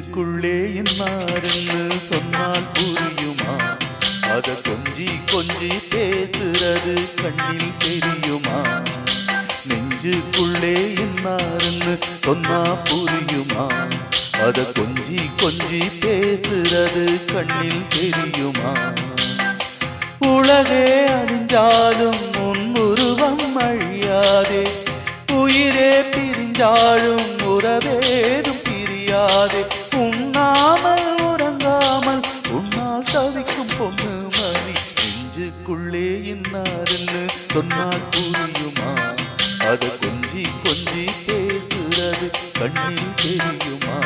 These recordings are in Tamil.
நெஞ்சுக்குள்ளே இன்னாருன்னு சொன்னால் புரியுமா? அத கொஞ்சி கொஞ்சி பேசுறது கண்ணில் தெரியுமா? நெஞ்சுக்குள்ளே இன்னாருன்னு சொன்னா புரியுமா? அத கொஞ்சி கொஞ்சி பேசுறது கண்ணில் தெரியுமா? உலகே அழிஞ்சாலும் உன் உருவம் அழியாதே, உயிரே பிரிஞ்சாலும் உறவேதும் பிரியாதே. உண்ணாமல் உறங்காமல் உன்னால் தவிக்கும் பொண்ணு மணி. நெஞ்சுக்குள்ளே இன்னாருன்னு சொன்னால் புரியுமா? அத கொஞ்சி கொஞ்சி பேசுறது கண்ணில் தெரியுமா?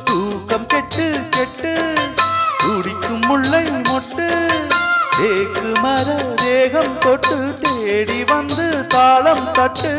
தூக்கம் கெட்டு கெட்டு துடிக்கும் முல்லை மொட்டு, தேக்கு மர தேகம் தொட்டு தேடி வந்து தாளம் தட்டு.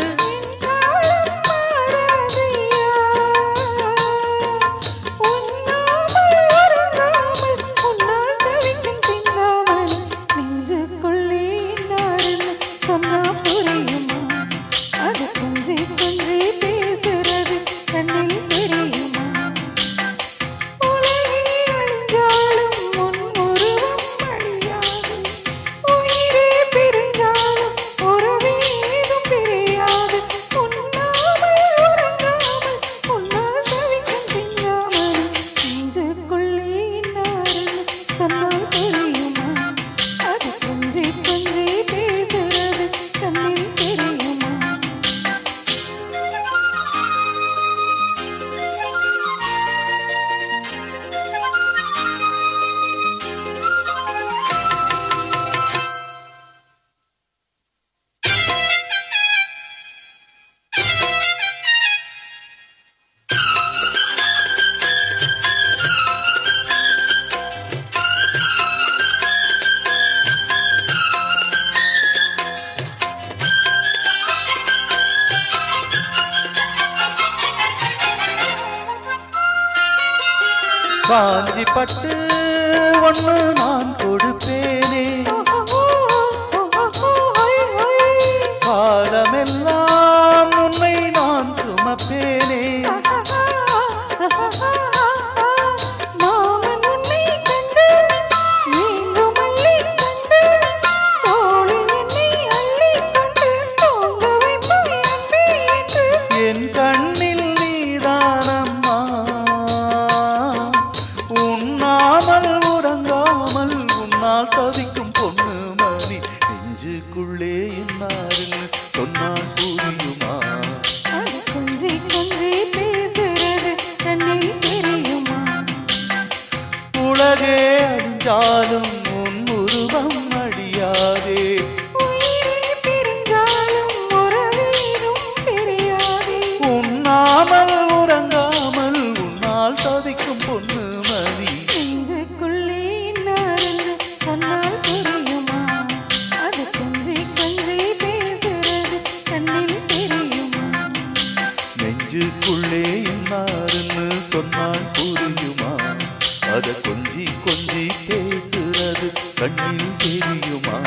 காஞ்சி பட்டு ஒன்று நான் கொடுப்பேனே, காலமெல்லாம் உன்னை நான் சுமப்பேனே. என் கண்ணில் நீதானம்மா, உண்ணாமல் உறங்காமல் உன்னால் தவிக்கும் பொண்ணு மணி. நெஞ்சுக்குள்ளே இன்னாருன்னு சொன்னால் புரியுமா? கொஞ்சி கொஞ்சி பேசுறது கண்ணில் தெரியுமா? உலகே அழிஞ்சாலும் உன் உருவம் அழியாதே, உண்ணாமல் உறங்காமல் உன்னால் தவிக்கும் பொண்ணு மணி. நெஞ்சுக்குள்ளே இன்னாருன்னு சொன்னால் புரியுமா? அது கொஞ்சி கொஞ்சி பேசுறது கண்ணில் தெரியுமா? நெஞ்சுக்குள்ளே இன்னாருன்னு சொன்னால் புரியுமா? அத கொஞ்சி கொஞ்சி பேசுறது கண்ணில் தெரியுமா?